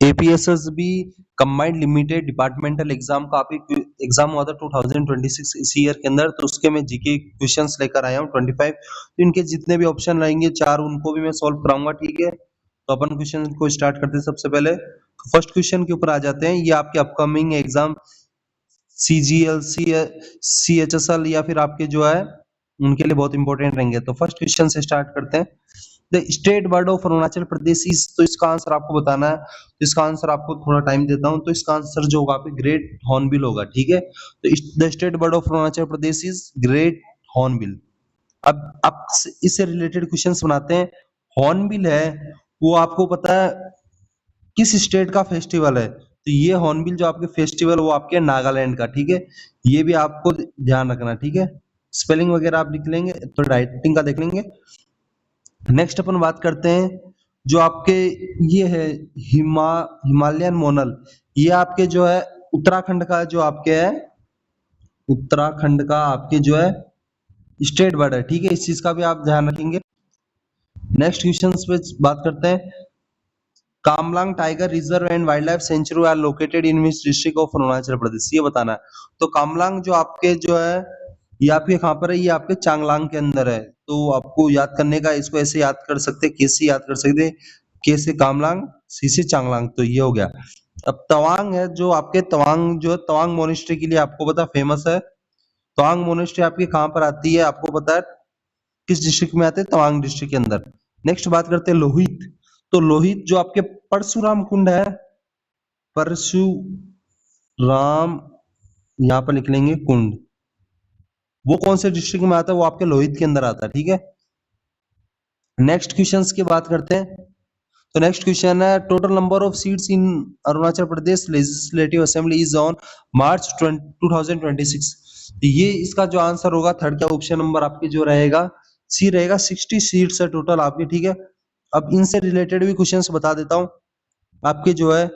एपीएसएसबी combined limited departmental exam का आप exam हुआ था 2026 इस ईयर के अंदर, तो उसके मैं जीके क्वेश्चंस लेकर आया हूँ 25। तो इनके जितने भी ऑप्शन रहेंगे 4 उनको भी मैं सॉल्व कराऊंगा, ठीक है। तो अपन क्वेश्चन को स्टार्ट करते हैं। सबसे पहले फर्स्ट क्वेश्चन के ऊपर आ जाते हैं। ये आपके अपकमिंग एग्जाम सीजीएलसी सीएचएसएल या फिर आपके जो है उनके लिए बहुत इंपॉर्टेंट रहेंगे। तो फर्स्ट क्वेश्चन से स्टार्ट करते हैं। The state bird of Arunachal Pradesh is, तो इसका आंसर आपको बताना है। तो इसका आंसर आपको थोड़ा टाइम देता हूं। तो इसका आंसर जो होगा आपके ग्रेट हॉर्नबिल होगा, ठीक है। तो the state bird of Arunachal Pradesh is great hornbill. अब इससे रिलेटेड क्वेश्चंस बनाते हैं। हॉर्नबिल है वो आपको पता है किस स्टेट का फेस्टिवल है? तो ये हॉर्नबिल जो आपके फेस्टिवल वो आपके नागालैंड का, ठीक है। ये भी आपको ध्यान रखना, ठीक है। स्पेलिंग वगैरह आप लिख लेंगे तो राइटिंग का देख लेंगे। नेक्स्ट अपन बात करते हैं जो आपके ये है हिमालयन मोनल। ये आपके जो है उत्तराखंड का जो आपके है, उत्तराखंड का आपके जो है स्टेट बर्ड है, ठीक है। इस चीज का भी आप ध्यान रखेंगे। नेक्स्ट क्वेश्चन पे बात करते हैं। Kamlang tiger reserve and wildlife sanctuary are located in which district of Arunachal Pradesh, ये बताना है। तो कामलांग जो आपके जो है ये आपके कहाँ पर है? ये आपके चांगलांग के अंदर है। तो आपको याद करने का, इसको ऐसे याद कर सकते, कैसे याद कर सकते, के से कामलांग, सी से चांगलांग, तो ये हो गया। अब तवांग है जो आपके तवांग जो है तवांग मोनेस्ट्री के लिए आपको पता फेमस है। तवांग मोनेस्ट्री आपकी कहाँ पर आती है आपको पता है? किस डिस्ट्रिक्ट में आते हैं? तवांग डिस्ट्रिक्ट के अंदर। नेक्स्ट बात करते हैं लोहित। तो लोहित जो आपके परशुराम कुंड है, परशुराम यहाँ पर लिख लेंगे कुंड, वो कौन से डिस्ट्रिक्ट में आता है? वो आपके लोहित के अंदर आता है, ठीक है। नेक्स्ट क्वेश्चंस की बात करते हैं। तो नेक्स्ट क्वेश्चन है total number of seats in Arunachal Pradesh legislative assembly is on March 2026। ये इसका जो आंसर होगा थर्ड का ऑप्शन नंबर आपके जो रहेगा सी रहेगा। 60 सीट्स है टोटल आपकी, ठीक है। अब इनसे रिलेटेड भी क्वेश्चंस बता देता हूं। आपके जो है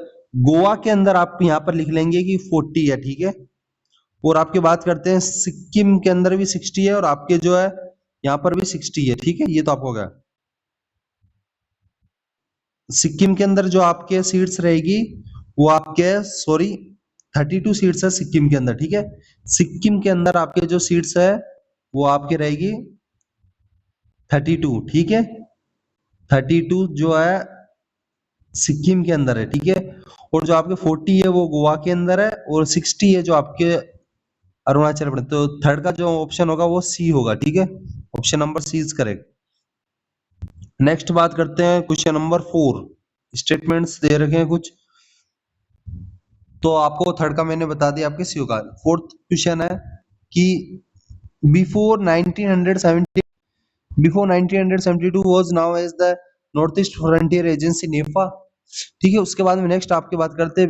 गोवा के अंदर आप यहाँ पर लिख लेंगे कि 40 है, ठीक है। और आपके बात करते हैं सिक्किम के अंदर भी 60 है और आपके जो है यहाँ पर भी 60 है, ठीक है। ये तो आपको होगा। सिक्किम के अंदर जो आपके सीट्स रहेगी वो आपके सॉरी 32 सीट्स है सिक्किम के अंदर, ठीक है। सिक्किम के अंदर आपके जो सीट्स है वो आपके रहेगी 32, ठीक है। 32 जो है सिक्किम के अंदर है, ठीक है। और जो आपके 40 है वो गोवा के अंदर है और 60 है जो आपके अरुणाचल प्रदेश। तो थर्ड का जो ऑप्शन होगा वो सी होगा, ठीक है। Option number C is correct. Next बात करते हैं क्वेश्चन नंबर 4। स्टेटमेंट्स दे रखे हैं कुछ, तो आपको थर्ड का मैंने बता दिया आपके सी होगा। फोर्थ क्वेश्चन है कि before 1972 was now as the north east frontier agency NEFA, ठीक है। उसके बाद में नेक्स्ट आपकी बात करते हैं,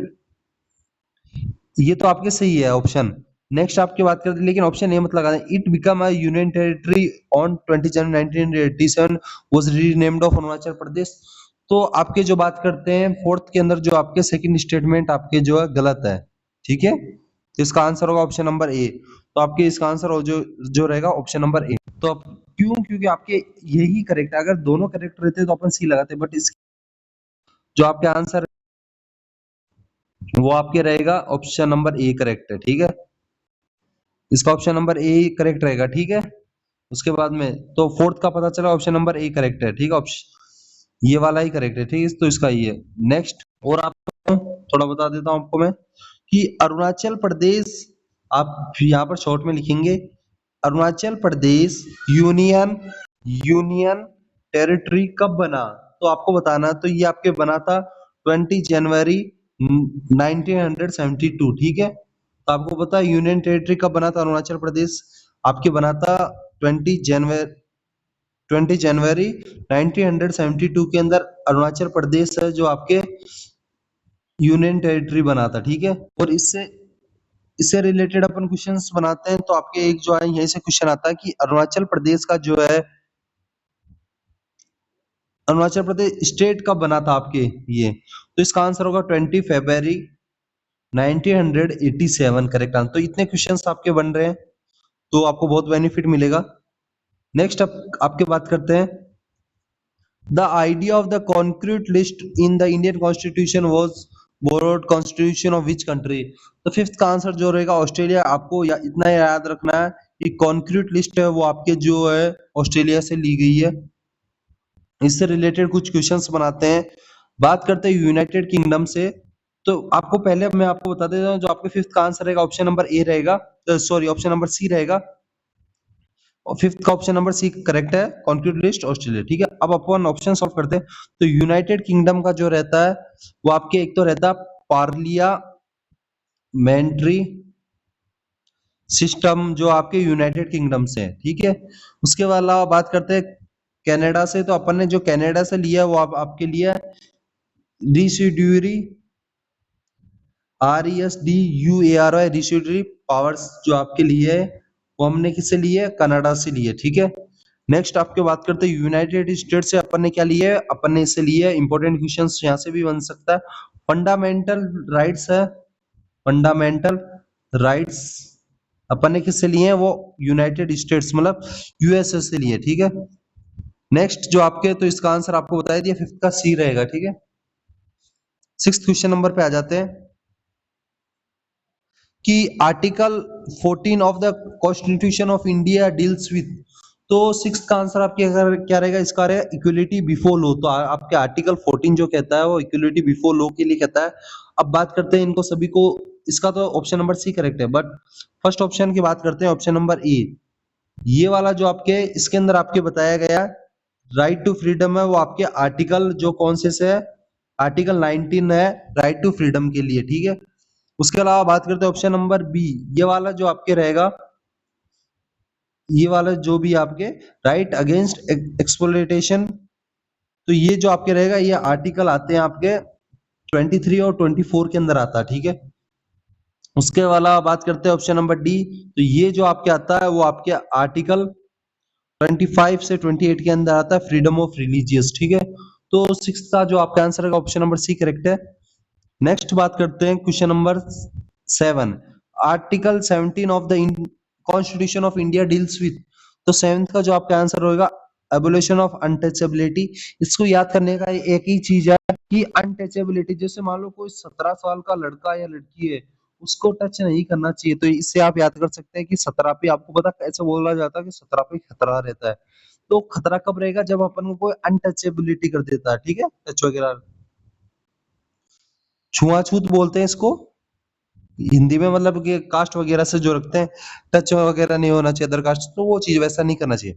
ये तो आपके सही है ऑप्शन। नेक्स्ट आपकी बात करते हैं लेकिन ऑप्शन ए मत लगा दें। It become a union territory on 20 January 1987 was renamed of Arunachal Pradesh. तो आपके जो बात करते हैं फोर्थ के अंदर जो आपके सेकंड स्टेटमेंट आपके जो है गलत है, ठीक है। तो इसका आंसर होगा ऑप्शन नंबर ए। तो आपके इसका आंसर हो जो जो रहेगा ऑप्शन नंबर ए। तो अब क्यों? क्योंकि आपके यही करेक्ट है। अगर दोनों करेक्ट रहते तो अपन सी लगाते, बट इस जो आपके आंसर वो आपके रहेगा ऑप्शन नंबर ए करेक्ट है, ठीक है। इसका ऑप्शन नंबर ए करेक्ट रहेगा, ठीक है। उसके बाद में तो फोर्थ का पता चला ऑप्शन नंबर ए करेक्ट है, ठीक है। ऑप्शन ये वाला ही करेक्ट है, ठीक है। तो इसका ये नेक्स्ट और आपको थोड़ा बता देता हूं आपको मैं कि अरुणाचल प्रदेश, आप यहाँ पर शॉर्ट में लिखेंगे Arunachal Pradesh union union territory कब बना? तो आपको बताना, तो ये आपके बना था 20 जनवरी 1972, ठीक है। तो आपको पता है यूनियन टेरिटरी कब बना था अरुणाचल प्रदेश? आपके बना था 20 जनवरी 1972 के अंदर अरुणाचल प्रदेश है जो आपके यूनियन टेरिटरी बना था, ठीक है। और इससे इससे रिलेटेड अपन क्वेश्चंस बनाते हैं। तो आपके एक जो है यहीं से क्वेश्चन आता है कि अरुणाचल प्रदेश का जो है अरुणाचल प्रदेश स्टेट कब बना था आपके ये? तो इसका आंसर होगा 20 फरवरी 1987 करेक्ट आंसर। तो इतने क्वेश्चंस आपके बन रहे हैं तो आपको बहुत बेनिफिट मिलेगा। नेक्स्ट आपके बात करते हैं the idea of the concrete list in the Indian constitution was borrowed constitution of which country? तो फिफ्थ का आंसर जो रहेगा ऑस्ट्रेलिया। आपको इतना याद रखना है कि कॉन्क्रीट लिस्ट है वो आपके जो है ऑस्ट्रेलिया से ली गई है। इससे रिलेटेड कुछ क्वेश्चंस बनाते हैं। बात करते हैं यूनाइटेड किंगडम से। तो आपको पहले मैं आपको बता देता हूँ, जो आपके फिफ्थ का आंसर रहेगा ऑप्शन नंबर ए रहेगा, सॉरी ऑप्शन नंबर सी रहेगा। और फिफ्थ का ऑप्शन नंबर सी करेक्ट है, कॉन्क्रीट लिस्ट ऑस्ट्रेलिया। ठीक है, अब अपन ऑप्शन सॉल्व करते हैं। तो यूनाइटेड किंगडम का जो रहता है वो आपके एक तो रहता है पार्लियामेंट्री सिस्टम, जो आपके यूनाइटेड किंगडम से है। ठीक है, उसके अलावा बात करते हैं कनाडा से। तो अपन ने जो कनाडा से लिया है वो आपके लिया रिसिड्यूरी, RESDUARY रिसिड्यूरी पावर्स, जो आपके लिए है वो हमने किससे लिए है? कनाडा से लिए। ठीक है, नेक्स्ट आपके बात करते हैं यूनाइटेड स्टेट से। अपन ने क्या लिया है? अपन ने इससे लिए इंपॉर्टेंट क्वेश्चंस यहाँ से भी बन सकता है। फंडामेंटल राइट्स है, फंडामेंटल राइट्स अपन ने किससे लिए हैं? वो यूनाइटेड स्टेट्स मतलब यूएसए से लिए। ठीक है, नेक्स्ट जो आपके, तो इसका आंसर आपको बताया दिया, फिफ्थ का सी रहेगा। ठीक है, सिक्स्थ क्वेश्चन नंबर पे आ जाते हैं कि article 14 of the constitution of India deals with. तो सिक्स का आंसर आपके अगर क्या रहेगा? इसका रहेगा इक्वलिटी बिफोर लॉ। तो आपके आर्टिकल 14 जो कहता है वो इक्वलिटी बिफोर लॉ के लिए कहता है। अब बात करते हैं इनको सभी को। इसका तो ऑप्शन नंबर सी करेक्ट है, बट फर्स्ट ऑप्शन की बात करते हैं, ऑप्शन नंबर ए। ये वाला जो आपके इसके अंदर आपके बताया गया राइट टू फ्रीडम है, वो आपके आर्टिकल जो कौन से है? आर्टिकल 19 है, राइट टू फ्रीडम के लिए। ठीक है, उसके अलावा बात करते हैं ऑप्शन नंबर बी। ये वाला जो आपके रहेगा, ये वाला जो भी आपके राइट अगेंस्ट एक्सप्लॉइटेशन, तो ये जो आपके रहेगा ये आर्टिकल आते हैं आपके 23 और 24 के अंदर आता है। ठीक है, उसके अलावा बात करते हैं ऑप्शन नंबर डी। तो ये जो आपके आता है वो आपके आर्टिकल 25 से 28 के अंदर आता है, फ्रीडम ऑफ रिलीजियस। ठीक है, तो सिक्स का जो आपका आंसर है ऑप्शन नंबर सी करेक्ट है। नेक्स्ट बात करते हैं question number 7। Article 17 of the constitution of India deals with. तो सेवेंथ का जो आपका आंसर होगा एबोलिशन ऑफ अनटचेबिलिटी। इसको याद करने का एक ही चीज है कि अनटचेबिलिटी, जैसे मान लो कोई 17 साल का लड़का या लड़की है, उसको टच नहीं करना चाहिए। तो इससे आप याद कर सकते हैं कि 17 पे आपको पता कैसे बोला जाता है कि 17 पे खतरा रहता है। तो खतरा कब रहेगा? जब अपन को कोई अनटचेबिलिटी कर देता है। ठीक है, टच वगैरह, छुआछूत बोलते हैं इसको हिंदी में, मतलब कि कास्ट वगैरह से जो रखते हैं, टच वगैरह नहीं होना चाहिए अदर कास्ट, तो वो चीज वैसा नहीं करना चाहिए।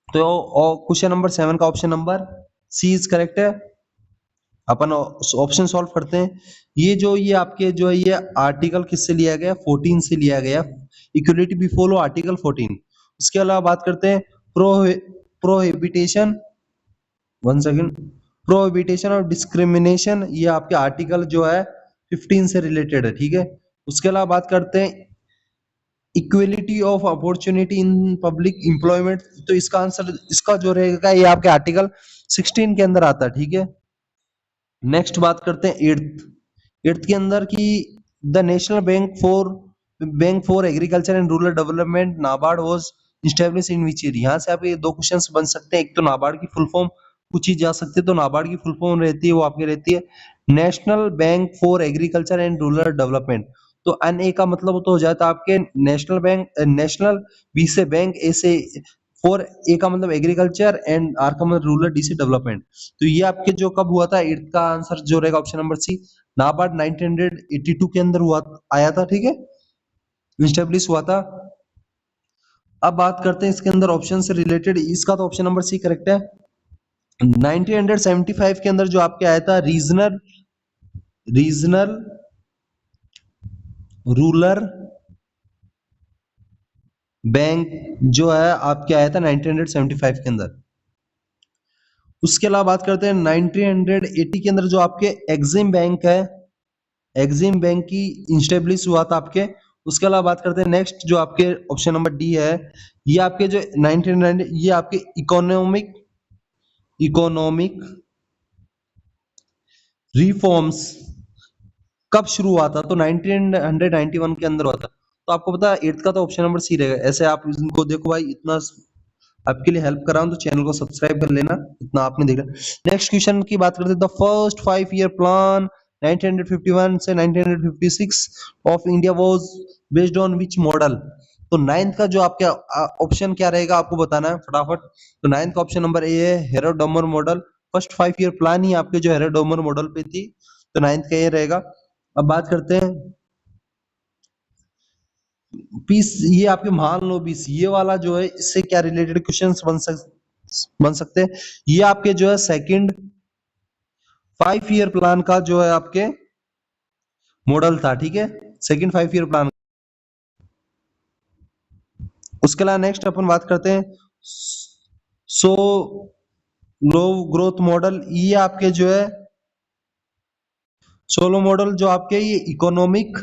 तो क्वेश्चन नंबर 7 का option number C is correct है। अपन ऑप्शन सॉल्व करते हैं। ये आपके जो है ये आर्टिकल किससे लिया गया? 14 से लिया गया, इक्वलिटी बिफोर लॉ आर्टिकल 14। उसके अलावा बात करते हैं प्रोहिबिटेशन, वन सेकेंड, प्रोहिबिटेशन और डिस्क्रिमिनेशन, ये आपके आर्टिकल जो है 15 से रिलेटेड है। ठीक है, उसके अलावा बात करते हैं equality of opportunity in public employment. तो इसका आंसर, इसका जो रहेगा ये आपके आर्टिकल 16 के अंदर आता है। ठीक है, नेक्स्ट बात करते हैं एट्थ। एट्थ के अंदर की the national bank for agriculture and rural development NABARD was establish in which year. यहाँ से आप ये दो क्वेश्चंस बन सकते हैं। एक तो नाबार्ड की फुल फॉर्म पूछी जा सकती है। तो नाबार्ड की फुल फॉर्म रहती है वो आपकी रहती है national bank for agriculture and rural development. तो एनए का मतलब तो हो जाता है आपके नेशनल बैंक, नेशनल, बी से बैंक, ए से फॉर, ए का मतलब एग्रीकल्चर एंड आर का मतलब रूरल, डी से डेवलपमेंट। तो ये आपके जो कब हुआ था? एट्थ का आंसर जो रहेगा ऑप्शन नंबर सी, नाबार्ड 1982 के अंदर हुआ आया था। ठीक है, स्टेब्लिश हुआ था। अब बात करते हैं इसके अंदर ऑप्शन से रिलेटेड। इसका तो ऑप्शन नंबर सी करेक्ट है। 1975 के अंदर जो आपके आया था रीजनल रीजनल रूरल बैंक, जो है आपके आया था 1975 के अंदर। उसके अलावा बात करते हैं 1980 के अंदर जो आपके एग्जिम बैंक है, एग्जिम बैंक की इंस्टेब्लिश हुआ था आपके। उसके अलावा बात करते हैं नेक्स्ट जो आपके ऑप्शन नंबर डी है, ये आपके जो 1990, ये आपके इकोनॉमिक इकोनॉमिक रिफॉर्म्स कब शुरू हुआ था? तो 1991 के अंदर हुआ था। तो आपको पता है एट्थ का तो ऑप्शन नंबर सी रहेगा। ऐसे आप इनको देखो भाई, इतना आपके लिए हेल्प कर रहा हूं तो चैनल को सब्सक्राइब कर लेना, इतना आपने देखा। नेक्स्ट क्वेश्चन की बात करते हैं, द फर्स्ट 5 ईयर प्लान 1951 से 1956 of India was based on which model. तो नाइन्थ का जो आपका ऑप्शन क्या रहेगा आपको बताना है फटाफट। तो नाइन्थ का ऑप्शन नंबर ए है हेरोडोमर मॉडल। फर्स्ट 5 ईयर प्लान ही आपके जो हेरोडोमर मॉडल पे थी, तो नाइन्थ का ये रहेगा। अब बात करते हैं पीस, ये आपके मान लो बीस, ये वाला जो है इससे क्या रिलेटेड क्वेश्चंस बन सकते हैं। ये आपके जो है सेकंड 5 ईयर प्लान का जो है आपके मॉडल था, ठीक है, सेकंड 5 ईयर प्लान। उसके अलावा नेक्स्ट अपन बात करते हैं सो ग्रो ग्रोथ मॉडल। ये आपके जो है सोलो मॉडल जो आपके ये इकोनॉमिक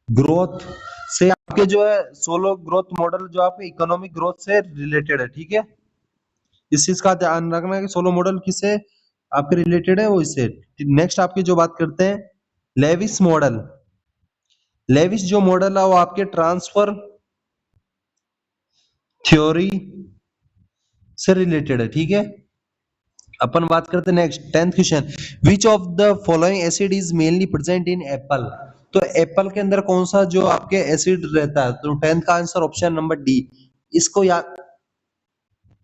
ग्रोथ से आपके जो है सोलो ग्रोथ मॉडल जो आपके इकोनॉमिक ग्रोथ से रिलेटेड है, ठीक है। इस चीज का ध्यान रखना है कि सोलो मॉडल किससे आपके रिलेटेड है, वो इससे। नेक्स्ट आपकी जो बात करते हैं लेविस मॉडल। लेविस जो मॉडल है वो आपके ट्रांसफर थ्योरी से रिलेटेड है, ठीक है। अपन बात करते हैं next 10th question, which of the following acid is mainly present in Apple. तो एप्पल के अंदर कौन सा जो आपके एसिड रहता है, तो 10th का आंसर ऑप्शन नंबर डी। इसको याद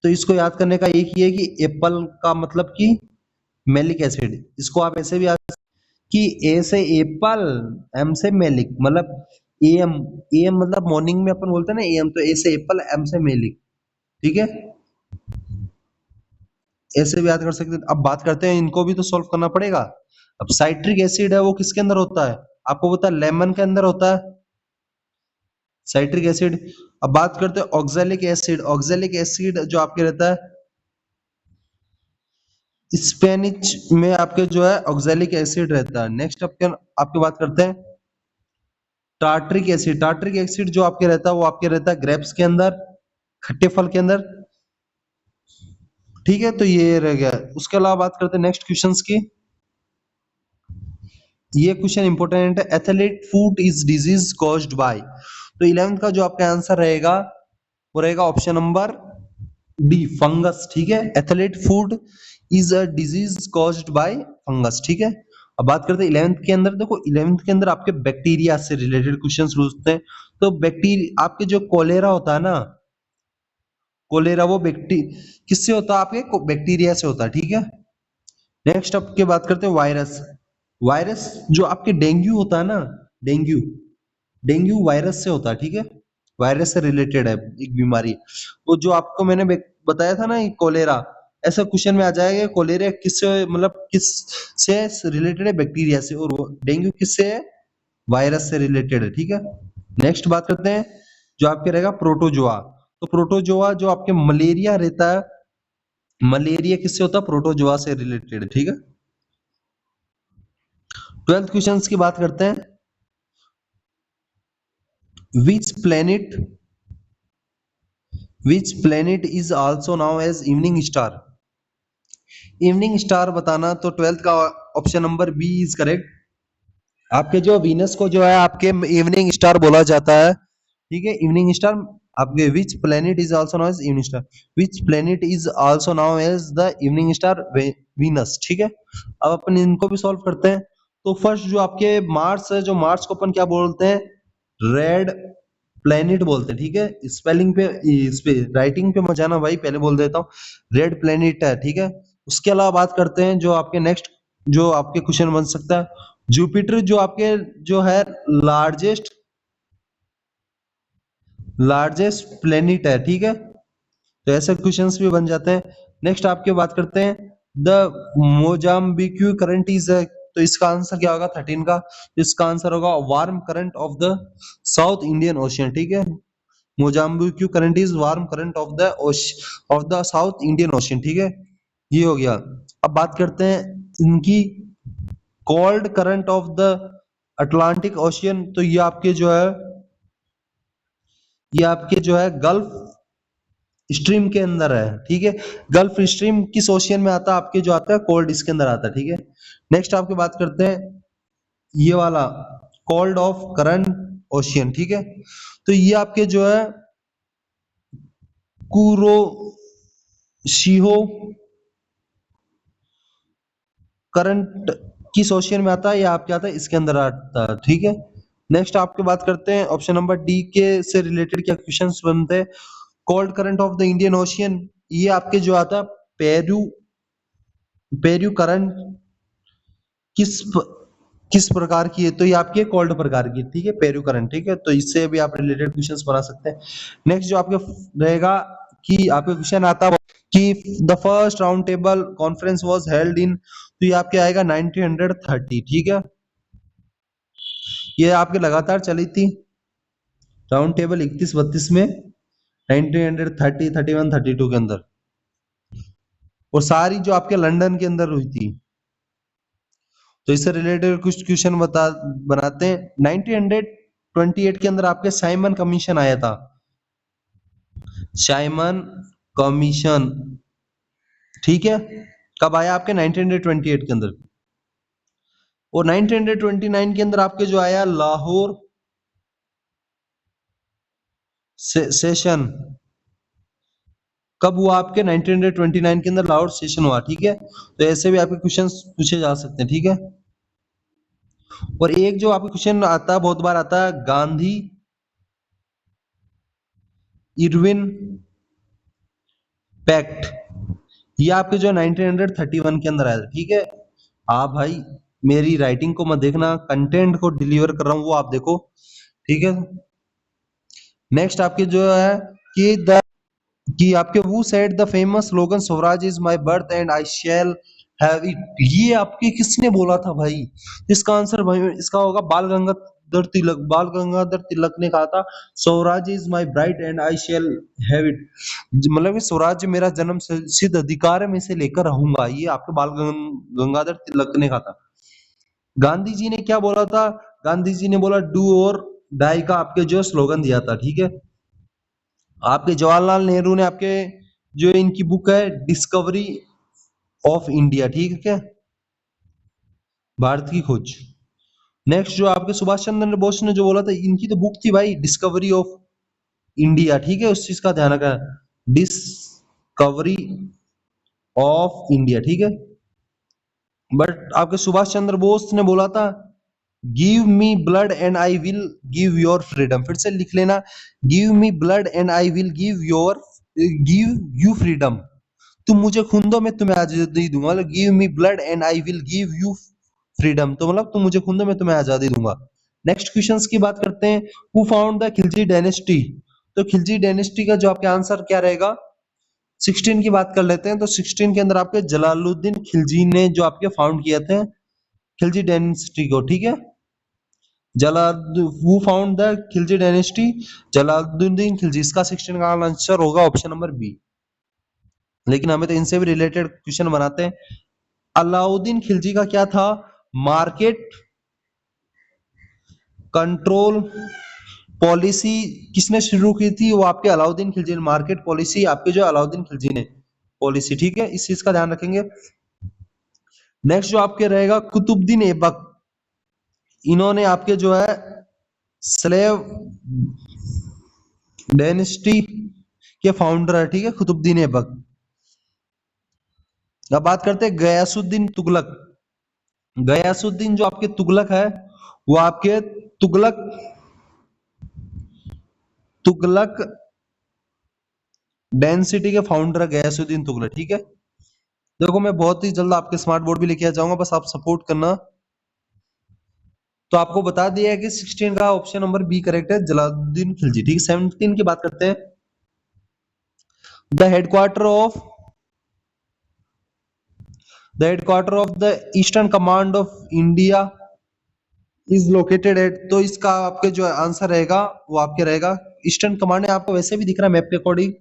तो इसको याद करने का एक ही है कि एप्पल का मतलब कि मेलिक एसिड। इसको आप ऐसे भी याद कि ए से एप्पल, एम से मेलिक, मतलब एम, एम मतलब मॉर्निंग में अपन बोलते हैं ना एम, तो ए से एप्पल, एम से मेलिक, ठीक है, ऐसे भी याद कर सकते हैं। अब बात करते हैं, इनको भी तो सॉल्व करना पड़ेगा। अब साइट्रिक एसिड है वो किसके अंदर होता है, आपको पता है लेमन के अंदर होता है साइट्रिक एसिड। अब बात करते हैं ऑक्सैलिक एसिड। ऑक्सैलिक एसिड जो आपके रहता है स्पेनिश में आपके जो है ऑक्सैलिक एसिड रहता है। नेक्स्ट आपके बात करते हैं टार्ट्रिक एसिड। टार्ट्रिक एसिड जो आपके रहता है वो आपके रहता है ग्रेप्स के अंदर, खट्टे फल के अंदर, ठीक है। तो ये रह गया। उसके अलावा बात करते हैं नेक्स्ट क्वेश्चंस की। ये क्वेश्चन इंपॉर्टेंट है, athlete foot is disease caused by. तो 11th का जो आपका आंसर रहेगा वो रहेगा ऑप्शन नंबर डी, फंगस, ठीक है। Athlete foot is a disease caused by fungus, ठीक है। अब बात करते हैं 11th के अंदर, देखो 11th के अंदर आपके बैक्टीरिया से रिलेटेड क्वेश्चंस पूछते हैं। तो बैक्टीरिया आपके जो कोलेरा होता है ना, कोलेरा वो किससे होता है, आपके बैक्टीरिया से होता है, ठीक है। नेक्स्ट आपके बात करते हैं वायरस। वायरस जो आपके डेंगू होता है ना, डेंगू डेंगू वायरस से होता है, ठीक है, वायरस से रिलेटेड है एक बीमारी। वो जो आपको मैंने बताया था ना ये कोलेरा, ऐसा क्वेश्चन में आ जाएगा कोलेरा किससे, मतलब किस से रिलेटेड है, बैक्टीरिया से, और डेंगू किससे है, वायरस से रिलेटेड है, ठीक है। नेक्स्ट बात करते हैं जो आपके रहेगा प्रोटोजोआ। तो प्रोटोजोआ जो आपके मलेरिया रहता है, मलेरिया किससे होता है, प्रोटोजोआ से रिलेटेड है, ठीक है। 12th क्वेश्चंस की बात करते हैं, which planet is also now as evening star. Evening star बताना, तो 12th का option number B is correct. आपके जो वीनस को जो है आपके इवनिंग स्टार बोला जाता है, ठीक है, इवनिंग स्टार। आपके which planet is also now as evening star, which planet is also now as the evening star, Venus, ठीक है। अब अपन इनको भी सॉल्व करते हैं। तो फर्स्ट जो आपके मार्स है, जो मार्स को अपन क्या बोलते हैं, रेड प्लेनेट बोलते हैं, ठीक है। स्पेलिंग पे, इस पे राइटिंग पे मत जाना भाई, पहले बोल देता हूँ रेड प्लेनेट है, ठीक है। उसके अलावा बात करते हैं जो आपके नेक्स्ट जो आपके क्वेश्चन बन सकता है, जुपिटर जो आपके जो है लार्जेस्ट प्लेनेट है, ठीक है। तो ऐसे क्वेश्चंस भी बन जाते हैं। नेक्स्ट आपके बात करते हैं द मोजाम्बिक्यू करंट इज, तो इसका आंसर क्या होगा 13 का, इसका आंसर होगा warm current of the south Indian ocean, ठीक है। Mozambique current is warm current of the south Indian ocean, ठीक है, ये हो गया। अब बात करते हैं इनकी cold current of the Atlantic ocean. तो ये आपके जो है गल्फ स्ट्रीम के अंदर है, ठीक है। गल्फ स्ट्रीम किस ओशियन में आता है, आपके जो आता है कोल्ड, इसके अंदर आता है, ठीक है। नेक्स्ट आपके बात करते हैं ये वाला कोल्ड ऑफ करंट ओशियन, ठीक है। तो ये आपके जो है कुरोशिहो करंट की सोशियन में आता है या आपके आता है इसके अंदर आता है, ठीक है। नेक्स्ट आपके बात करते हैं ऑप्शन नंबर डी के से रिलेटेड क्या क्वेश्चंस बनते हैं। Cold current of the Indian ocean, ये आपके जो आता है पेरू पेरू करंट किस किस प्रकार की है, तो ये आपकी कोल्ड प्रकार की, ठीक है, पेरू करंट, ठीक है। तो इससे भी आप रिलेटेड क्वेश्चंस बना सकते हैं। नेक्स्ट जो आपके रहेगा कि आपके क्वेश्चन आता है कि the first round table conference was held in, तो ये आपके आएगा 1930, ठीक है। ये आपके लगातार चली थी राउंड टेबल 31-32 में 1930, 31, 32 के अंदर, और सारी जो आपके लंदन के अंदर हुई थी। तो इससे रिलेटेड कुछ क्वेश्चन बनाते हैं। 1928 के अंदर आपके साइमन कमीशन आया था, साइमन कमीशन, ठीक है। कब आया आपके 1928 के अंदर। और 1929 के अंदर आपके जो आया लाहौर सेशन, कब हुआ आपके 1929 के अंदर लाहौर सेशन हुआ, ठीक है। तो ऐसे भी आपके क्वेश्चंस पूछे जा सकते हैं, ठीक है। और एक जो आपके क्वेश्चन आता है बहुत बार आता है, गांधी इरविन पैक्ट, ये आपके जो 1931 के अंदर आया था, ठीक है। आप भाई मेरी राइटिंग को मत देखना, कंटेंट को डिलीवर कर रहा हूं वो आप देखो, ठीक है। नेक्स्ट आपके जो है कि आपके वो said the famous slogan Swaraj is my birth and I shall have it, ये आपके किसने बोला था भाई। इसका आंसर भाई इसका होगा बाल गंगाधर तिलक ने कहा था Swaraj is my bright and I shall have it, मतलब कि स्वराज मेरा जन्म सिद्ध अधिकार है, मैं इसे लेकर रहूंगा, ये आपके गंगाधर तिलक ने कहा था। गांधी जी ने क्या बोला था, गांधी जी ने बोला डू और डाई का आपके जो स्लोगन दिया था, ठीक है। आपके जवाहरलाल नेहरू ने आपके जो इनकी बुक है डिस्कवरी ऑफ इंडिया, ठीक है, भारत की खोज। नेक्स्ट जो आपके सुभाष चंद्र बोस ने जो बोला था, इनकी तो बुक थी भाई डिस्कवरी ऑफ इंडिया, ठीक है, उस चीज का ध्यान रखना, डिस्कवरी ऑफ इंडिया, ठीक है। बट आपके सुभाष चंद्र बोस ने बोला था give me blood and I will give your freedom, फिर से लिख लेना, give me blood and I will give you freedom, तुम मुझे खून दो मैं तुम्हें आजादी दूंगा, मतलब give me blood and I will give you freedom, तो मतलब तुम मुझे खून दो मैं तुम्हें आजादी दूंगा। नेक्स्ट क्वेश्चंस की बात करते हैं, who found the Khilji dynasty, तो खिलजी डायनेस्टी का जो आपके आंसर क्या रहेगा, 16 की बात कर लेते हैं। तो 16 के अंदर आपके जलालुद्दीन खिलजी ने जो आपके फाउंड किए थे खिलजी डायनेस्टी को, ठीक है। Who found the Khilji dynasty, Jalaluddin Khilji, इसका 16 का आंसर होगा ऑप्शन नंबर बी। लेकिन हमें तो इनसे भी रिलेटेड क्वेश्चन बनाते हैं। अलाउद्दीन खिलजी का क्या था, मार्केट कंट्रोल पॉलिसी किसने शुरू की थी, वो आपके अलाउद्दीन खिलजी ने, मार्केट पॉलिसी आपके जो अलाउद्दीन खिलजी ने पॉलिसी, ठीक है, इस चीज का ध्यान रखेंगे। नेक्स्ट जो आपके रहेगा कुतुबुद्दीन ऐबक, इन्होंने आपके जो है स्लेव डायनेस्टी के फाउंडर है, ठीक है, कुतुबुद्दीन ऐबक। अब बात करते हैं गयासुद्दीन तुगलक, गयासुद्दीन जो आपके तुगलक है वो आपके तुगलक तुगलक डेंसिटी के फाउंडर है गयासुद्दीन तुगलक, ठीक है। देखो मैं बहुत ही जल्द आपके स्मार्ट बोर्ड भी लेके आ जाऊंगा, बस आप सपोर्ट करना। तो आपको बता दिया है कि 16 का ऑप्शन नंबर बी करेक्ट है, जलालुद्दीन खिलजी, ठीक है। 17 की बात करते हैं, the headquarter of the eastern command of India is located at, तो इसका आपके जो आंसर रहेगा वो आपके रहेगा ईस्टर्न कमांड है, आपको वैसे भी दिख रहा है मैप के अकॉर्डिंग,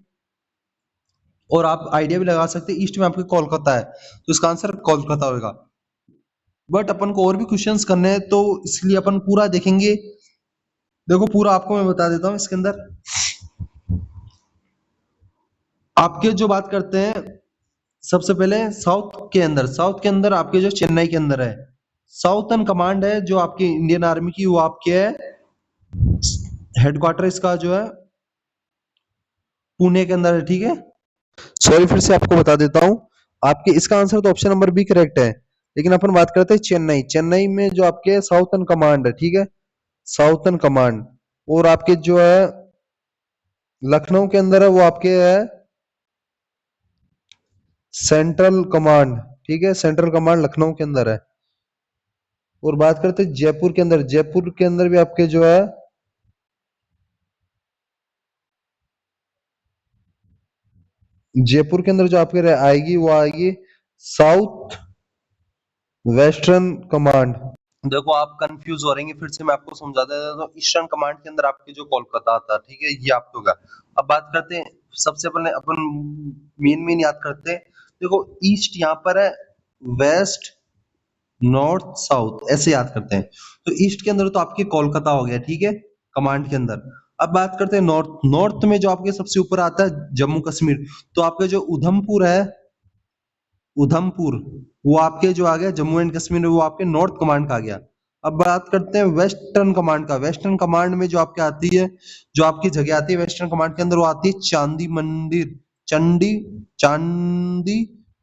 और आप आइडिया भी लगा सकते हैं ईस्ट में आपके कोलकाता है, तो इसका आंसर कोलकाता होगा। बट अपन को और भी क्वेश्चंस करने हैं, तो इसलिए अपन पूरा देखेंगे। देखो पूरा आपको मैं बता देता हूँ इसके अंदर आपके जो बात करते हैं, सबसे पहले साउथ के अंदर आपके जो चेन्नई के अंदर है साउथर्न कमांड है जो आपकी इंडियन आर्मी की, वो आपके है हेडक्वार्टर इसका जो है पुणे के अंदर है, ठीक है। सॉरी, फिर से आपको बता देता हूँ, आपके इसका आंसर तो ऑप्शन नंबर बी करेक्ट है, लेकिन अपन बात करते हैं चेन्नई। चेन्नई में जो आपके साउथर्न कमांड है, ठीक है, साउथर्न कमांड। और आपके जो है लखनऊ के अंदर है वो आपके है सेंट्रल कमांड, ठीक है, सेंट्रल कमांड लखनऊ के अंदर है। और बात करते हैं जयपुर के अंदर, जयपुर के अंदर भी आपके जो है जयपुर के अंदर जो आपके आएगी वो आएगी साउथ वेस्टर्न कमांड। देखो आप कंफ्यूज हो रहेंगे, फिर से मैं आपको समझा देता हूं। तो ईस्टर्न कमांड के अंदर आपके जो कोलकाता आता है, ठीक है, ये आपको होगा। अब बात करते हैं, सबसे पहले अपन मेन याद करते हैं। देखो ईस्ट यहाँ पर है, वेस्ट नॉर्थ साउथ ऐसे याद करते हैं। तो ईस्ट के अंदर तो आपके कोलकाता हो गया, ठीक है, कमांड के अंदर। अब बात करते हैं नॉर्थ। नॉर्थ में जो आपके सबसे ऊपर आता है जम्मू कश्मीर, तो आपके जो उधमपुर है, उधमपुर, वो आपके जो आ गया जम्मू एंड कश्मीर, वो आपके नॉर्थ कमांड का आ गया। अब बात करते हैं वेस्टर्न कमांड का। वेस्टर्न कमांड में जो आपके आती है, जो आपकी जगह आती है वेस्टर्न कमांड के अंदर, वो आती है चांदी मंदिर, चंडी चांदी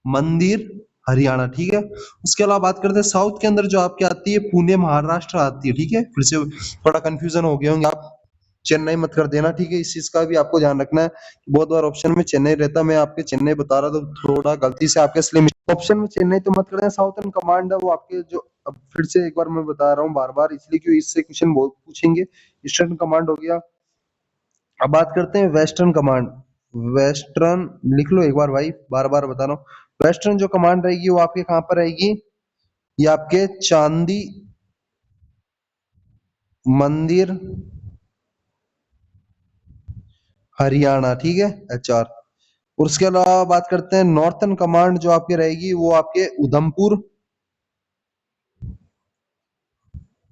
मंदिर, हरियाणा, ठीक है। उसके अलावा बात करते हैं साउथ के अंदर जो आपकी आती है पुणे महाराष्ट्र आती है, ठीक है। फिर से थोड़ा कंफ्यूजन हो गया होंगे आप, चेन्नई मत कर देना, ठीक है। इस चीज का भी आपको ध्यान रखना है, बहुत बार ऑप्शन में चेन्नई रहता, मैं आपके चेन्नई बता रहा, तो थोड़ा गलती से आपके इसलिए ऑप्शन में चेन्नई तो मत करना। साउथर्न कमांड है वो आपके जो, अब फिर से एक बार मैं बता रहा हूँ बार बार, इसलिए क्यों इससे क्वेश्चन बहुत पूछेंगे। ईस्टर्न कमांड हो गया। अब बात करते हैं वेस्टर्न कमांड। वेस्टर्न लिख लो एक बार भाई, बार बार बता रहा हूँ। वेस्टर्न जो कमांड रहेगी वो आपके कहाँ पर रहेगी, ये आपके चांदी मंदिर, हरियाणा, ठीक है, HR। और उसके अलावा बात करते हैं नॉर्थर्न कमांड जो आपकी रहेगी वो आपके उधमपुर,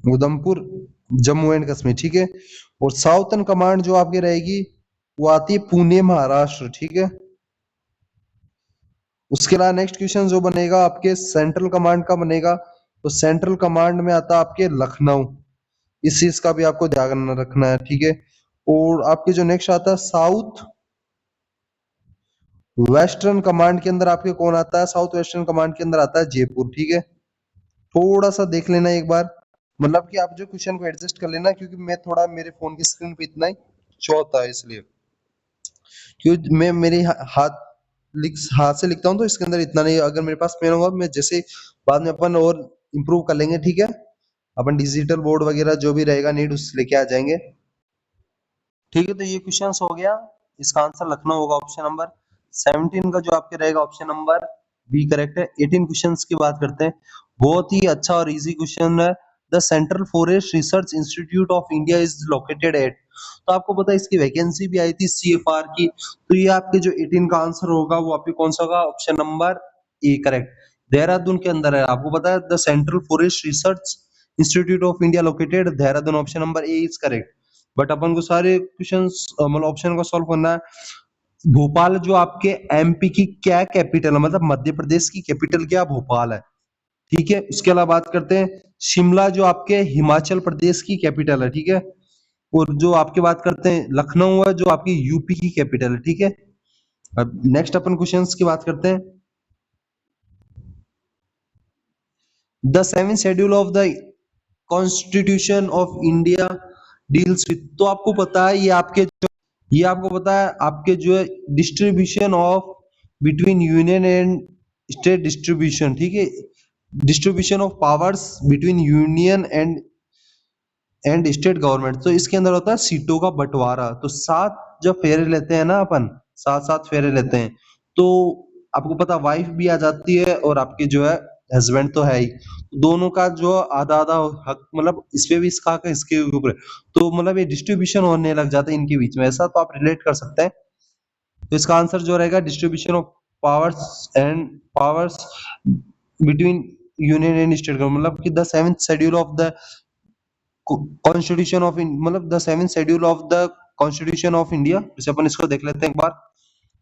उधमपुर जम्मू एंड कश्मीर, ठीक है। और साउथर्न कमांड जो आपकी रहेगी वो आती है पुणे महाराष्ट्र, ठीक है। उसके अलावा नेक्स्ट क्वेश्चन जो बनेगा आपके सेंट्रल कमांड का बनेगा, तो सेंट्रल कमांड में आता है आपके लखनऊ। इस चीज का भी आपको ध्यान रखना है, ठीक है। और आपके जो नेक्स्ट आता है साउथ वेस्टर्न कमांड के अंदर आपके कौन आता है, साउथ वेस्टर्न कमांड के अंदर आता है जयपुर, ठीक है। थोड़ा सा देख लेना एक बार, मतलब कि आप जो क्वेश्चन को एडजस्ट कर लेना, क्योंकि मैं थोड़ा मेरे फोन की स्क्रीन पे इतना ही शो होता है, इसलिए क्योंकि मैं मेरे हाथ से लिखता हूँ, तो इसके अंदर इतना नहीं। अगर मेरे पास पेन होगा, मैं जैसे बाद में अपन और इम्प्रूव कर लेंगे, ठीक है। अपन डिजिटल बोर्ड वगैरह जो भी रहेगा नीड उस लेके आ जाएंगे, ठीक है। तो ये क्वेश्चन हो गया, इसका आंसर लखनऊ होगा, ऑप्शन नंबर 17 का जो आपके रहेगा ऑप्शन नंबर बी करेक्ट है। 18 क्वेश्चंस की बात करते हैं, बहुत ही अच्छा और इजी क्वेश्चन है। The central forest research institute of India is located at. तो आपको पता है इसकी वैकेंसी भी आई थी CFR की। तो ये आपके जो 18 का आंसर होगा वो आपके कौन सा होगा, option number A correct, Dehradun के अंदर है। आपको पता है the central forest research institute of India located Dehradun, option number A is correct. But अपन को सारे क्वेश्चंस मतलब ऑप्शन को सॉल्व करना है। भोपाल जो आपके MP की क्या कैपिटल है, मतलब मध्य प्रदेश की कैपिटल क्या, भोपाल है, ठीक है। उसके अलावा बात करते हैं शिमला जो आपके हिमाचल प्रदेश की कैपिटल है, ठीक है। और जो आपके बात करते हैं लखनऊ है जो आपकी UP की कैपिटल है, ठीक है। अब नेक्स्ट अपन क्वेश्चंस की बात करते हैं। The seven schedule of the constitution of India deals with. तो आपको पता है ये आपको पता है आपके जो है distribution of between union and state distribution, ठीक है, distribution of powers between union and state government. तो इसके अंदर होता है सीटों का बंटवारा। तो 7 जब फेरे लेते हैं ना अपन, 7 फेरे लेते हैं, तो आपको पता वाइफ भी आ जाती है और आपके जो है हस्बैंड तो है ही, दोनों का जो आधा आधा हक, मतलब इस पे भी इसका हक है, इसके ऊपर, तो मतलब ये डिस्ट्रीब्यूशन होने लग जाता है इनके बीच में, ऐसा तो आप रिलेट कर सकते हैं। तो इसका आंसर जो रहेगा distribution of powers between union and state government, मतलब कि the seventh schedule of the constitution of, मतलब the seventh schedule of the constitution of India, जैसे अपन इसको देख लेते हैं एक बार।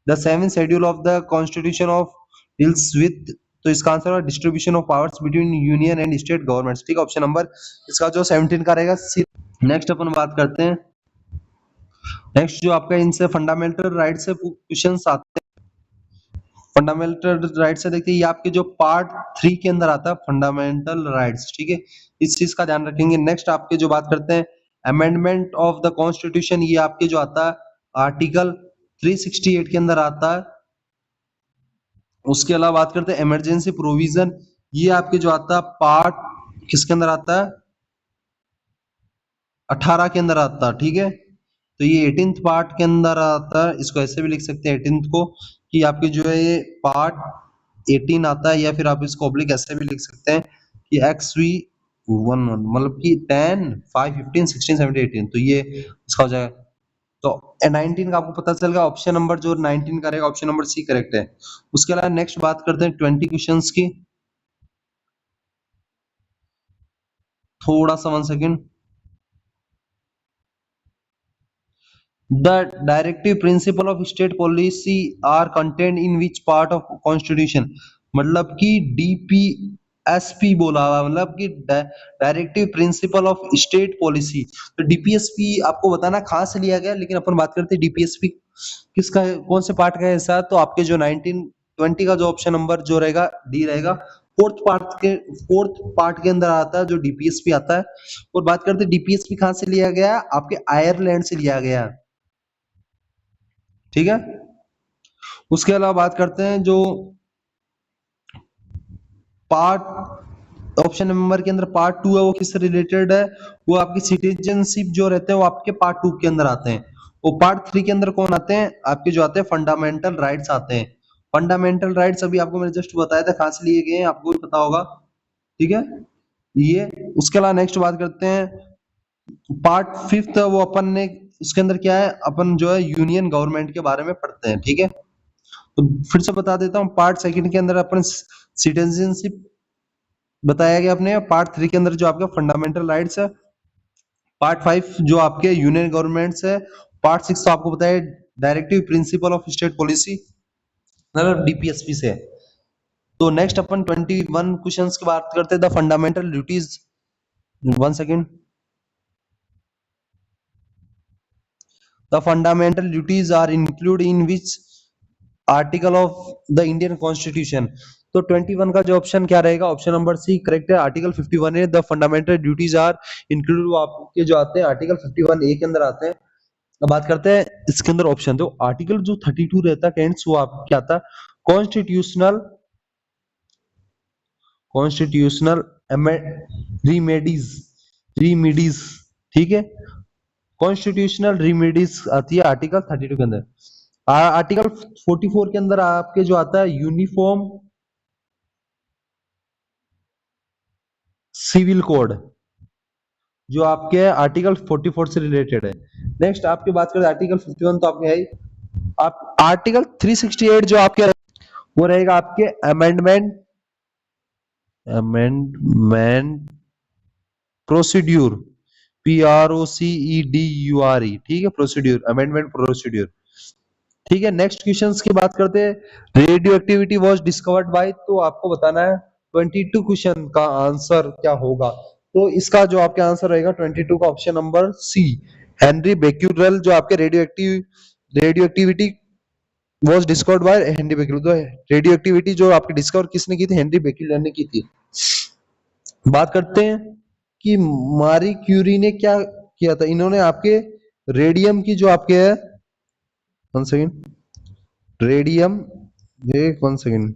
The seventh schedule of the constitution of deals with, तो इसका आंसर है distribution of powers between union and state governments, ठीक है, ऑप्शन नंबर इसका जो 17 का रहेगा। नेक्स्ट अपन बात करते हैं नेक्स्ट जो आपका इनसे फंडामेंटल राइट से क्वेश्चंस आते हैं, फंडामेंटल राइट से देखिए ये आपके जो पार्ट 3 के अंदर आता है फंडामेंटल राइट्स, ठीक है, इस चीज का ध्यान रखेंगे। नेक्स्ट आपके जो बात करते हैं अमेंडमेंट ऑफ द कॉन्स्टिट्यूशन, ये आपके जो आता है आर्टिकल 368 के अंदर आता है। उसके अलावा बात करते हैं इमरजेंसी प्रोविजन, ये आपके जो आता है पार्ट किसके अंदर आता है 18 के अंदर आता है, ठीक है। तो ये 18th पार्ट के अंदर आता है, इसको ऐसे भी लिख सकते हैं 18th को कि आपके जो है ये पार्ट 18 आता है, या फिर आप इसको ऑब्लिक ऐसे भी लिख सकते हैं कि XV 11 मतलब कि 10 5 15 16 17 18, तो ये इसका हो जाएगा। तो 19 का आपको पता चल गया, ऑप्शन नंबर जो 19 का रहेगा ऑप्शन नंबर सी करेक्ट है। उसके अलावा नेक्स्ट बात करते हैं 20 क्वेश्चंस की, थोड़ा सा 1 second. The directive principle of state policy are contained in which part of constitution, मतलब कि डीपीएसपी बोला हुआ, मतलब कि directive principle of state policy. तो डीपीएसपी आपको बताना कहाँ से लिया गया, लेकिन अपन बात करते हैं डीपीएसपी किसका है, कौन से पार्ट का है ऐसा, तो आपके जो 1920 का जो ऑप्शन नंबर जो रहेगा डी रहेगा, फोर्थ पार्ट के अंदर आता है जो डीपीएसपी आता है। और बात करते हैं डीपीएसपी कहाँ से लिया गया, आपके आयरलैंड से लिया गया, ठीक है। उसके अलावा बात करते हैं जो पार्ट ऑप्शन नंबर के अंदर पार्ट 2 है वो किससे रिलेटेड है, वो आपकी सिटीजनशिप जो रहते हैं वो आपके पार्ट 2 के अंदर आते हैं। वो पार्ट 3 के अंदर कौन आते हैं, आपके जो आते हैं फंडामेंटल राइट्स आते हैं। फंडामेंटल राइट्स अभी आपको मैंने जस्ट बताया था कहां से लिए गए हैं, आपको भी पता होगा, ठीक है ये। उसके अलावा नेक्स्ट बात करते हैं पार्ट 5 वो अपन ने उसके अंदर क्या है, अपन जो है यूनियन गवर्नमेंट के बारे में पढ़ते हैं, ठीक है। तो फिर से बता देता हूँ, पार्ट 2 के अंदर अपन सिटीजनशिप बताया गया अपने, पार्ट 3 के अंदर जो आपका फंडामेंटल राइट्स है, पार्ट 5 जो आपके यूनियन गवर्नमेंट्स है, पार्ट 6 तो आपको बताया directive principle of state policy, मतलब डीपीएसपी से। तो नेक्स्ट अपन 21 क्वेश्चंस की बात करते हैं, the fundamental duties, 1 second. The fundamental duties are include in which article of the Indian constitution. तो 21 का जो ऑप्शन क्या रहेगा, ऑप्शन नंबर सी करेक्ट है, आर्टिकल 51 है, the fundamental duties are include, आपके जो आते हैं आर्टिकल 51 ए के अंदर आते हैं। अब बात करते हैं इसके अंदर ऑप्शन, तो आर्टिकल जो 32 रहता है कैंट्स, वो आप क्या आता है कॉन्स्टिट्यूशनल कॉन्स्टिट्यूशनल रिमेडीज रिमेडीज, ठीक है, कॉन्स्टिट्यूशनल रिमेडीज आती है आर्टिकल 32 के अंदर। आर्टिकल 44 के अंदर आपके जो आता है यूनिफॉर्म सिविल कोड, जो आपके आर्टिकल 44 से रिलेटेड है। नेक्स्ट आपकी बात करें आर्टिकल 51, तो आपके है ही। आप आर्टिकल 368 जो आपके वो रहेगा आपके अमेंडमेंट अमेंडमेंट प्रोसीड्यूर, PROCEDURE, ठीक है, प्रोसीड्यूर, अमेंडमेंट प्रोसीड्यूर, ठीक है। नेक्स्ट क्वेश्चंस की बात करते हैं, radio activity was discovered bye, तो आपको बताना है 22 क्वेश्चन का आंसर क्या होगा। तो इसका जो आपका आंसर रहेगा 22 का option number C, Henry Becquerel, जो आपके radio activity was discovered by Henry Becquerel. तो रेडियो एक्टिविटी जो आपकी डिस्कवर किसने की थी, हेनरी बेक्यूरेल ने की थी। बात करते हैं कि मारी क्यूरी ने क्या किया था, इन्होंने आपके रेडियम की जो आपके है, 1 सेकेंड, रेडियम, एक 1 सेकेंड,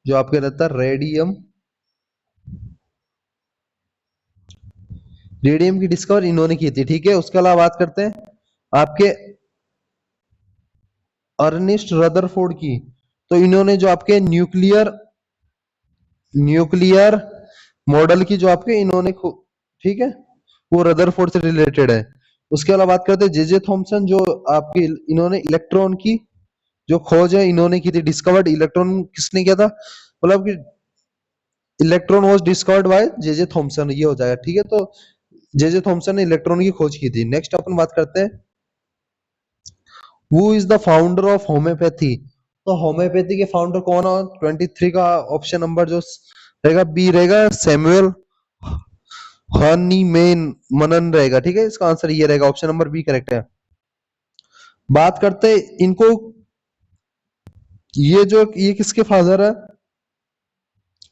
जो आपके रहता है रेडियम, रेडियम की डिस्कवर इन्होंने की थी, ठीक है। उसके अलावा बात करते हैं आपके अर्निस्ट रदरफोर्ड की, तो इन्होंने जो आपके न्यूक्लियर मॉडल की जो आपके इन्होंने ठीक है, वो रदरफोर्ड से रिलेटेड है। उसके अलावा बात करते हैं जेजे थॉमसन, जो आपके इन्होंने इलेक्ट्रॉन की जो खोज है इन्होंने की थी, डिस्कवर्ड इलेक्ट्रॉन किसने किया था, मतलब कि electron was discovered by J J Thomson, ये हो जाएगा, ठीक है। तो जेजे थॉमसन ने इलेक्ट्रॉन की खोज की थी। नेक्स्ट अपन बात करते हैं who is the founder of homeopathy, तो होम्योपैथी के फाउंडर कौन है, 23 का ऑप्शन नंबर जो रहेगा बी रहेगा, सैमुअल हनी मेन मनन रहेगा, ठीक है, इसका आंसर ये रहेगा, ऑप्शन नंबर बी करेक्ट है। बात करते इनको, ये किसके फादर है,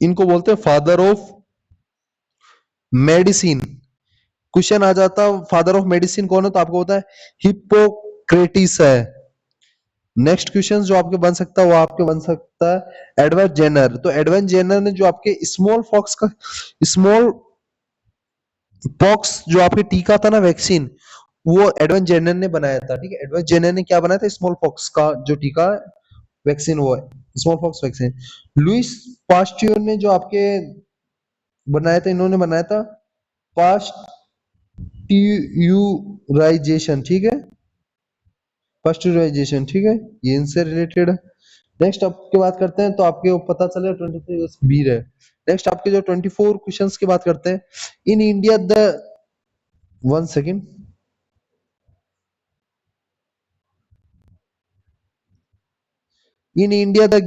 इनको बोलते हैं फादर ऑफ मेडिसिन। क्वेश्चन आ जाता फादर ऑफ मेडिसिन कौन है, तो आपको पता है हिप्पोक्रेटिस है। नेक्स्ट क्वेश्चन जो आपके बन सकता है वो आपके बन सकता है एडवर्ड जेनर। तो एडवर्ड जेनर ने जो आपके स्मॉल पॉक्स जो आपके टीका था ना, वैक्सीन, वो एडवर्ड जेनर ने बनाया था, ठीक है। एडवर्ड जेनर ने क्या बनाया था, स्मॉल पॉक्स का जो टीका वैक्सीन, वो है स्मॉल पॉक्स वैक्सीन। लुइस पास्टियर ने जो आपके बनाया था, इन्होंने बनाया था पास्ट्यूराइजेशन, ठीक है, पास्ट्यूराइजेशन, ठीक है, ये इनसे रिलेटेड है। नेक्स्ट आपकी बात करते हैं तो आपके पता चले 23 बी है। नेक्स्ट आपके जो 24 क्वेश्चंस की बात करते हैं। In India the, one second, in India the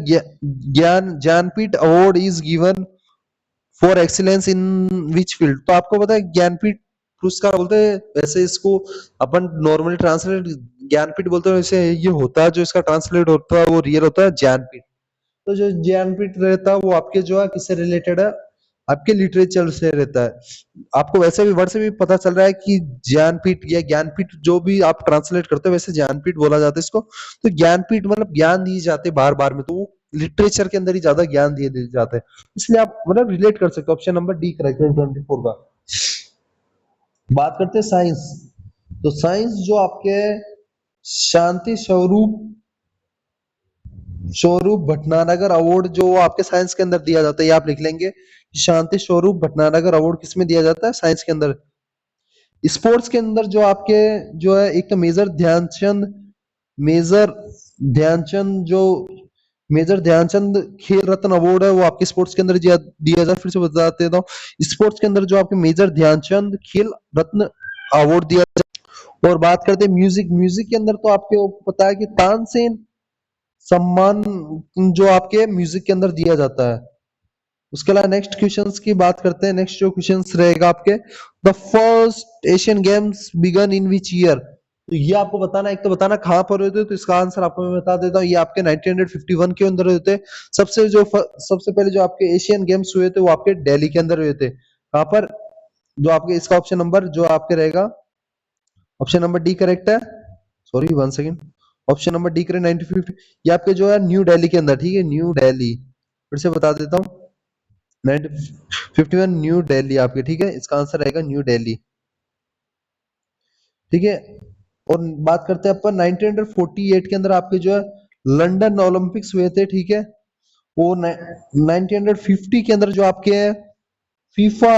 Gyan Jnanpith award is given for excellence in which field. तो आपको पता है ज्ञानपीठ पुरस्कार बोलते हैं, वैसे इसको अपन नॉर्मली ट्रांसलेट ज्ञानपीठ बोलते हैं, वैसे ये होता है जो इसका ट्रांसलेट होता है वो रियल होता है ज्ञानपीठ। तो जो ज्ञानपीठ रहता है वो आपके जो है किससे रिलेटेड है, आपके लिटरेचर से रहता है। आपको वैसे भी वर्ड से भी पता चल रहा है कि ज्ञानपीठ या ज्ञानपीठ जो भी आप ट्रांसलेट करते हो वैसे ज्ञानपीठ बोला जाता है इसको। तो ज्ञानपीठ मतलब ज्ञान दिए जाते बार बार में, तो वो लिटरेचर के अंदर ही ज्यादा ज्ञान दिए जाते हैं, इसलिए आप मतलब रिलेट कर सकते हो। ऑप्शन नंबर डी करेक्ट है 24 का। बात करते हैं साइंस। तो साइंस जो आपके शांति स्वरूप स्वरूप भटनागर अवार्ड जो आपके साइंस के अंदर दिया जाता है, ये आप लिख लेंगे, शांति स्वरूप भटनागर अवार्ड किसमें दिया जाता है, साइंस के अंदर। स्पोर्ट्स के अंदर जो आपके जो है एक तो मेजर ध्यानचंद जो मेजर ध्यानचंद खेल रत्न अवार्ड है, वो आपके स्पोर्ट्स के अंदर दिया जाता है। फिर से बता देता हूँ, स्पोर्ट्स के अंदर जो आपके मेजर ध्यानचंद खेल रत्न अवार्ड दिया जाता है। और बात करते हैं म्यूजिक, म्यूजिक के अंदर तो आपको पता है कि तानसेन सम्मान जो आपके म्यूजिक के अंदर दिया जाता है। उसके अलावा नेक्स्ट क्वेश्चंस की बात करते हैं। नेक्स्ट जो क्वेश्चंस रहेगा आपके, the first Asian games began in which year. तो ये आपको बताना, एक तो बताना कहां पर हुए थे, तो इसका आंसर आपको मैं बता देता हूँ, ये आपके 1951 के अंदर हुए थे। सबसे पहले जो आपके एशियन गेम्स हुए थे वो आपके दिल्ली के अंदर हुए थे। कहां पर, जो आपके इसका ऑप्शन नंबर जो आपके रहेगा, ऑप्शन नंबर डी करेक्ट है। Sorry, one second, option number D correct 1950, ये आपके जो है न्यू दिल्ली के अंदर, ठीक है, न्यू दिल्ली। फिर से बता देता हूँ, 1951 न्यू दिल्ली आपके, ठीक है, इसका आंसर रहेगा न्यू दिल्ली, ठीक है। और बात करते हैं अपन 1948 के अंदर आपके जो है लंदन ओलंपिक्स हुए थे, ठीक है। वो 1950 के अंदर जो आपके फीफा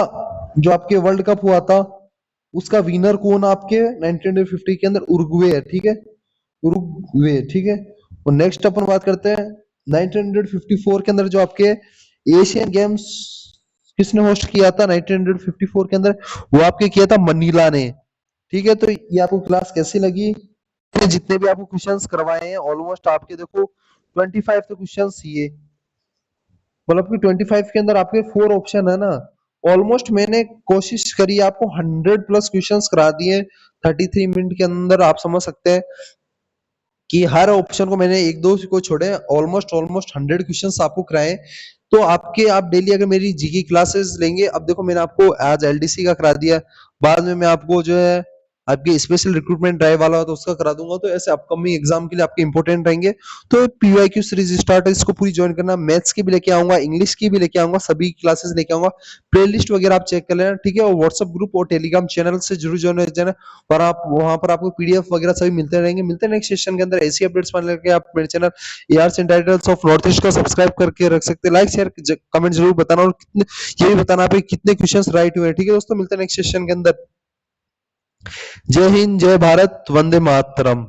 जो आपके वर्ल्ड कप हुआ था, उसका विनर कौन आपके 1950 के अंदर, उरुग्वे है, ठीक है, उरुग्वे, ठीक है। और नेक्स्ट अपन बात करते हैं 1954 के अंदर जो आपके एशियन गेम्स किसने होस्ट किया था 1954 के अंदर, वो आपके किया था मनीला ने, ठीक है। तो ये आपको क्लास कैसी लगी, जितने भी आपको क्वेश्चंस करवाए हैं ऑलमोस्ट आपके देखो 25 तो क्वेश्चंस ये, मतलब कि 25 के अंदर आपके 4 ऑप्शन है ना, ऑलमोस्ट मैंने कोशिश करी आपको 100 प्लस क्वेश्चंस करा दिए 33 मिनट के अंदर। आप समझ सकते हैं कि हर ऑप्शन को मैंने एक दो को छोड़े, ऑलमोस्ट ऑलमोस्ट 100 क्वेश्चंस आपको कराए। तो आप डेली अगर मेरी जीके क्लासेस लेंगे, अब देखो मैंने आपको आज एलडीसी का करा दिया, बाद में मैं आपको जो है आपके स्पेशल रिक्रूटमेंट ड्राइव वाला तो उसका करा दूंगा। तो ऐसे अपकमिंग एग्जाम के लिए आपके इंपॉर्टेंट रहेंगे। तो पीवाईक्यू सीरीज स्टार्ट है, इसको पूरी ज्वाइन करना। मैथ्स की भी लेके आऊंगा, इंग्लिश की भी लेके आऊंगा, सभी क्लासेस लेके आऊंगा। प्लेलिस्ट वगैरह आप चेक कर लेना, ठीक है। और व्हाट्सएप ग्रुप और टेलीग्राम चैनल से जरूर ज्वाइन हो जाना, और आप वहां पर आपको पीडीएफ वगैरह सभी मिलते रहेंगे। मिलते हैं नेक्स्ट सेशन के अंदर। ऐसी अपडेट्स पाने लगे आप मेरे चैनल एआरस and titles of north east को सब्सक्राइब करके रख सकते हैं। लाइक शेयर कमेंट जरूर बताना, और कितने ये भी बताना आप कितने क्वेश्चंस राइट हुए हैं, ठीक है दोस्तों। मिलते हैं नेक्स्ट सेशन के अंदर। जय हिंद, जय भारत, वंदे मातरम।